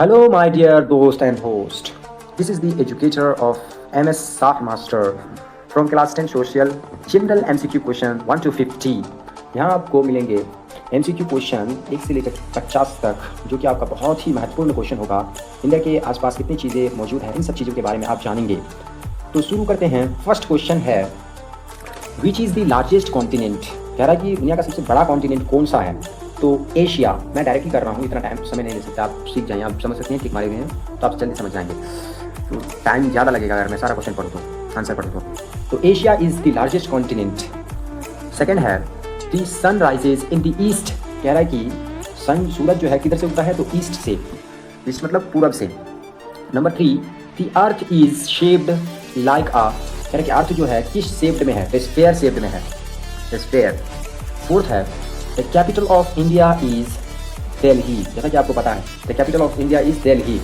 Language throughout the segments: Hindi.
Hello, my dear host and host. This is the educator of MS Saf Master from class 10 Social General MCQ question 1 to 50. यहाँ आपको मिलेंगे MCQ क्वेश्चन 1 से लेकर 50 तक, जो कि आपका बहुत ही महत्वपूर्ण क्वेश्चन होगा। इंडिया के आसपास कितनी चीज़ें मौजूद हैं, इन सब चीज़ों के बारे में आप जानेंगे। तो शुरू करते हैं। फर्स्ट क्वेश्चन है, which is the largest continent. कह रहा है कि दुनिया का सबसे बड़ा कॉन्टिनेंट कौन सा है। तो एशिया। मैं डायरेक्टली कर रहा हूँ, इतना टाइम समय नहीं ले सकता, आप सीख जाएँ, आप समझ सकते हैं, टिक मारे हुए हैं तो आप जल्दी समझ जाएंगे। तो टाइम ज़्यादा लगेगा अगर मैं सारा क्वेश्चन पढ़ूँ तो, आंसर पढ़ूँ तो Asia is the largest continent. Second है, the sun rises in the east. कह रहा है कि सूरज जो है किधर से उगता है, तो ईस्ट से, ईस्ट मतलब पूरब से। Number 3, the earth is shaped like a. कह रहा है कि अर्थ जो है किस शेप्ड में है, स्फेयर शेप्ड में है, स्फेयर। फोर्थ है, the capital of India is Delhi. जैसा कि आपको पता है, the capital of India is Delhi.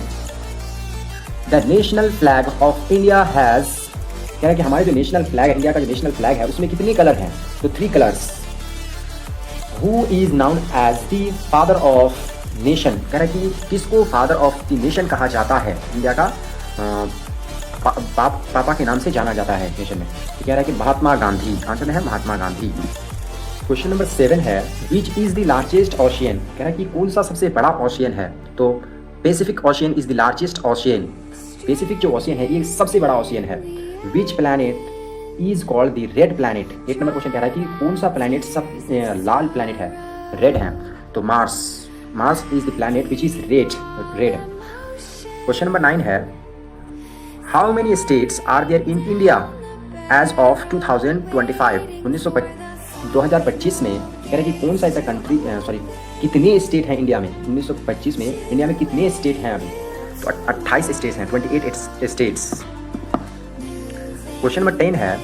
The national flag of India has. कह रहा है कि हमारे जो नेशनल फ्लैग है, इंडिया का जो नेशनल फ्लैग है, उसमें कितने कलर हैं, तो 3 colours. Who is known as the father of nation. कह रहा है कि किसको फादर ऑफ द नेशन कहा जाता है, इंडिया का पापा के नाम से जाना जाता है नेशन में। तो कह रहा है कि महात्मा गांधी। आंसर है महात्मा गांधी। क्वेश्चन नंबर 7 है, which is the largest ocean. कह रहा है कि कौन सा सबसे बड़ा ओशियन है, तो Pacific ocean is the largest ocean. Pacific जो ओशियन है ये सबसे बड़ा ओशियन है। Which planet is called the red planet. 1 number question कह रहा है कि कौन सा प्लैनेट सब लाल प्लैनेट है, रेड है, तो Mars. Mars is the planet which is red. Question number 9 है, how many states are there in India as of 2025। 2025 में कह रहे हैं कि कौन सा ऐसा कंट्री, कितने स्टेट हैं इंडिया में। 1925 में इंडिया में कितने स्टेट हैं अभी, तो 28 स्टेट्स हैं, 28 स्टेट्स। क्वेश्चन नंबर 10 है,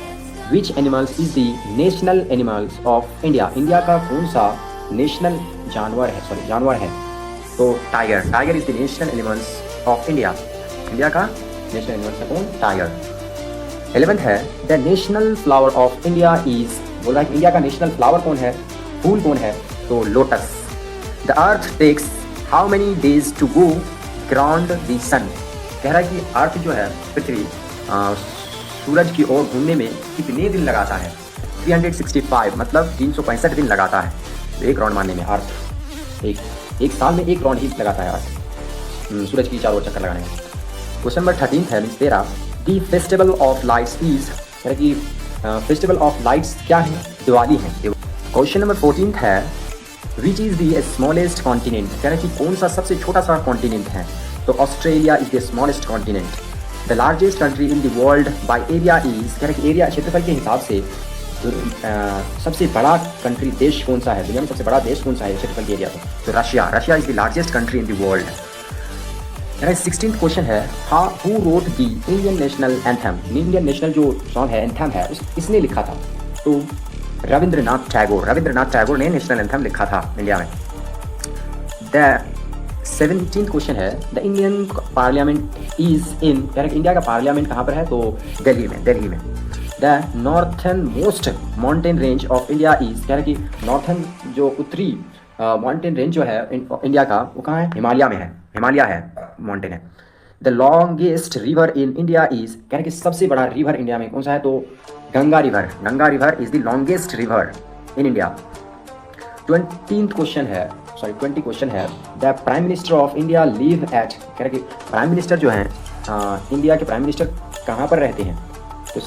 which animals is the national animals of India. India का कौन सा नेशनल जानवर है, तो tiger. Tiger is the national animals of India. India का नेशनल एनिमल्स है कौन, टाइगर। 11th है, the national flower of India is. बोल रहा है कि इंडिया का नेशनल फ्लावर कौन है, फूल कौन है, तो lotus. The earth takes how many days to go around the sun. कह रहा है कि अर्थ जो है, पृथ्वी सूरज की ओर घूमने में कितने दिन लगाता है, 365 मतलब 365 दिन लगाता है। तो एक राउंड मारने में अर्थ एक साल में 1 राउंड ही लगाता है अर्थ, सूरज की चारों ओर चक्कर लगाने में। क्वेश्चन नंबर 13 है, means 13, the festival of lights is. कह रहा है कि फेस्टिवल ऑफ लाइट्स क्या है, दिवाली है। क्वेश्चन नंबर 14 है, which is the smallest continent. कह रहा है कि कौन सा सबसे छोटा सा कॉन्टिनेंट है, तो Australia is the smallest continent. The largest country in the world by area is. कह रहा है कि एरिया, क्षेत्रफल के हिसाब से सबसे बड़ा कंट्री, देश कौन सा है, दुनिया में सबसे बड़ा देश कौन सा है क्षेत्रफल के एरिया से, तो Russia. Russia is the largest country in the world. 16th question है, who wrote the Indian national anthem. Indian national जो सॉन्ग है, एंथम है, इसने लिखा था, तो रविंद्रनाथ टैगोर। रविंद्रनाथ टैगोर ने नेशनल एंथम लिखा था इंडिया में। द 17th क्वेश्चन है, the Indian parliament is in. कह रहा है कि इंडिया का पार्लियामेंट कहाँ पर है, तो दिल्ली में। The northern most mountain range of India is. कह रहा है कि नॉर्थन जो उत्तरी माउंटेन रेंज जो है इंडिया का, वो कहाँ है, हिमालय में है, हिमालय है, माउंटेन है। The longest river in India is. कह रहे हैं कि सबसे बड़ा रिवर इंडिया में कौन सा है, तो Ganga river. Ganga river is the longest river in India. 20 question है, the prime minister of India live at. कह रहे हैं कि प्राइम मिनिस्टर जो हैं इंडिया के प्राइम मिनिस्टर कहाँ पर रहते हैं, तो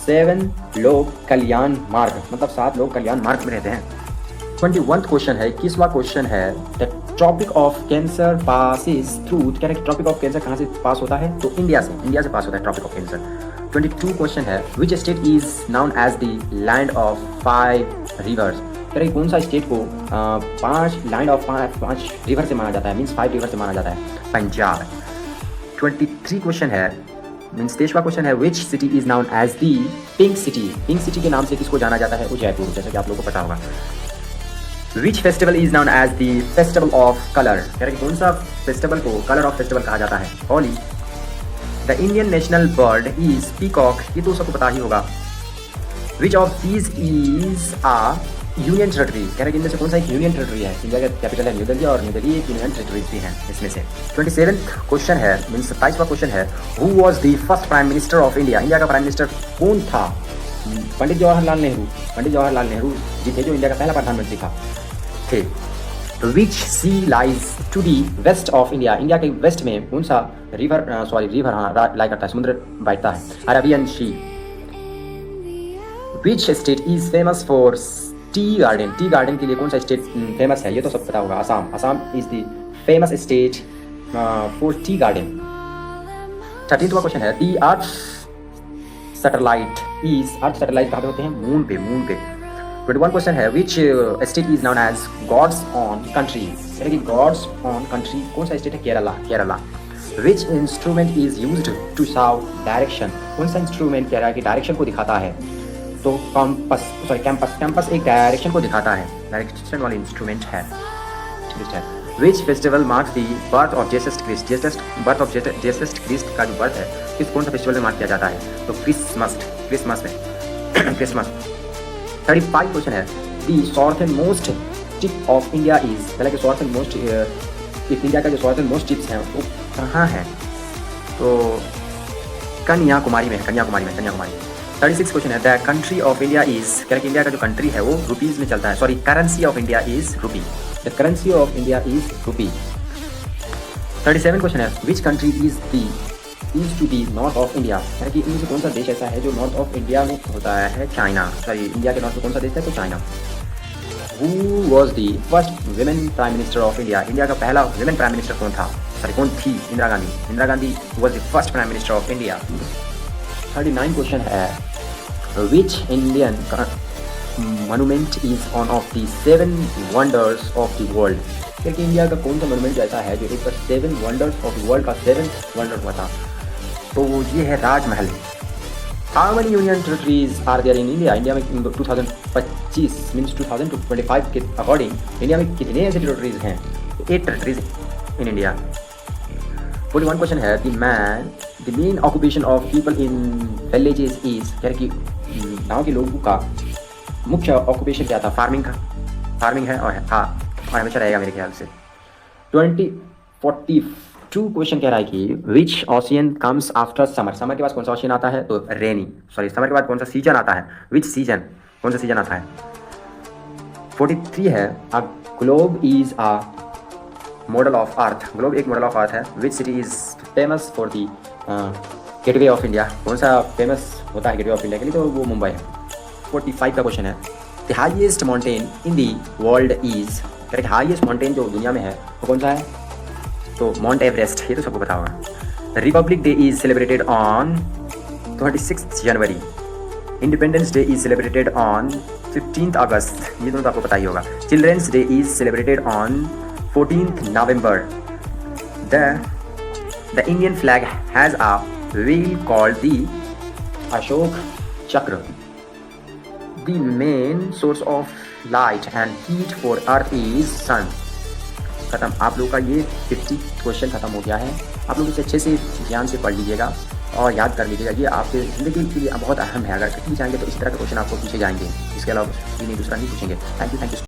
7 लोग कल्याण मार्ग, मतलब 7 लोग कल्याण मार्ग में रहते हैं। 21th क्वेश्चन है, 21वां क्वेश्चन है, the tropic of cancer passes through. कह रहे हैं ट्रॉपिक ऑफ कैंसर कहाँ से पास होता है, तो इंडिया से पास होता है ट्रॉपिक ऑफ कैंसर। 22 क्वेश्चन है, which state is known as the land of 5 rivers. कह रहे हैं कौन सा स्टेट को 5 रिवर से माना जाता है, मीन्स 5 रिवर से माना जाता है, पंजाब। 23 क्वेश्चन है, मीन्स 23वां क्वेश्चन है, which city is known as the pink city. Pink city के नाम से किसको जाना जाता है, वो जयपुर, जैसा कि आप लोगों को पता होगा। Which festival is known as the festival of colour. कह रहे हैं कौन सा फेस्टिवल को कलर ऑफ फेस्टिवल कहा जाता है, Holi. The Indian national bird is peacock. ये तो सबको पता ही होगा। Which of these is union territory, कह रहे हैं कि इनमें से कौन सा एक यूनियन टेरिटरी है। इंडिया का कैपिटल है न्यू दिल्ली और न्यू दिल्ली एक यूनियन टेरिटरी भी है इसमें से। 27th क्वेश्चन है, मीन 27वां क्वेश्चन है, who was the first prime minister of India. India का प्राइम मिनिस्टर कौन था। पंडित जवाहरलाल नेहरू। पंडित जवाहरलाल नेहरू जी थे जो इंडिया का पहला प्रधानमंत्री था थे। Which sea lies to the west of India. India के वेस्ट में कौन सा रिवर लाई करता है, समुद्र बैठता है। Arabian sea. Which state is famous for tea garden. Tea garden के लिए कौन सा स्टेट फेमस है, ये तो सब पता होगा। Assam. Assam is the famous state for tea garden. 13वां क्वेश्चन है, the earth satellite is. Earth satellite कहाँ पे होते हैं, मून पे। मून पे। 21 क्वेश्चन है, which state is known as god's own country. यानी कि गॉड्स ऑन कंट्री कौन सा स्टेट है, Kerala. Kerala. Which instrument is used to show direction. कौन सा इंस्ट्रूमेंट कह रहा है कि डायरेक्शन को दिखाता है, तो कैंपस। कैंपस एक डायरेक्शन को दिखाता है, डायरेक्शन वाली इंस्ट्रूमेंट है। Which festival marks the birth of Jesus Christ. Birth of Jesus Christ का जो बर्थ है किस कौन सा फेस्टिवल में मार्क किया जाता है, तो क्रिसमस। क्रिसमस में क्रिसमस। 35 क्वेश्चन है, the southern most tip of India is. पहले सॉर्थन मोस्ट इंडिया का जो सॉर्थन मोस्ट टिप्स हैं वो कहाँ है, तो कन्याकुमारी में है। कन्याकुमारी में, कन्याकुमारी। 36 क्वेश्चन है, the country of India is. कह रहे इंडिया का जो कंट्री है वो रुपीज में चलता है। Sorry, currency of India is rupee. The currency of India is rupee. 37 question है, which country is to the north of India. कह रहे कि इनमें से कौन सा देश ऐसा है जो नॉर्थ ऑफ इंडिया में होता है, चाइना। सॉरी, इंडिया के नॉर्थ में कौन सा देश है, तो China. Who was the first women prime minister of India. India का पहला वुमेन प्राइम मिनिस्टर कौन था, सॉरी कौन थी, Indira Gandhi. Indira Gandhi was the first prime minister of India. 39 question है, which Indian monument is one of the 7 wonders of the world. क्योंकि इंडिया का कौन सा मोनूमेंट ऐसा है जो एक बार 7 वंडर्स ऑफ द वर्ल्ड का 7th वंडर हुआ था, तो वो ये है Rajmahal. How many union territories are there in India. India में 2025 मीन्स 2025 के अकॉर्डिंग इंडिया में कितने ऐसे टेरिटरीज हैं, 8 टेरिटरीज इन इंडिया। 41 क्वेश्चन है, the main occupation of people in villages is. कह रहे कि गाँव के लोगों का मुख्य ऑक्यूपेशन क्या था, फार्मिंग का। फार्मिंग है और हमेशा रहेगा मेरे ख्याल से। 42 क्वेश्चन कह रहा है कि which ocean comes after summer. Summer के बाद कौन सा ओशियन आता है, तो रेनी। सॉरी, समर के बाद कौन सा सीजन आता है, विच सीजन, कौन सा सीजन आता है। 43 है, a globe is a model of earth. Globe एक मॉडल ऑफ अर्थ है। Which city is famous for the gateway of India. कौन सा फेमस होता है गेटवे ऑफ इंडिया के लिए, तो वो मुंबई है। 45 का क्वेश्चन है, the highest mountain in the world is. Correct, highest mountain जो दुनिया में है वो कौन सा है, तो माउंट एवरेस्ट। ये तो सबको पता होगा। Republic Day is celebrated on 26 January. Independence Day is celebrated on 15 August. ये तो आपको पता ही होगा। Children's Day is celebrated on 14th November. The Indian flag has a wheel called the Ashok Chakra. The main source of light and heat for Earth is sun. खत्म। आप लोगों का ये 50 क्वेश्चन खत्म हो गया है। आप लोग इसे अच्छे से ध्यान से पढ़ लीजिएगा और याद कर लीजिएगा। ये आपके ज़िंदगी के लिए बहुत अहम है। अगर कहीं जाएंगे तो इस तरह के क्वेश्चन आपको पूछे जाएंगे, इसके अलावा नहीं, दूसरा नहीं पूछेंगे। Thank you.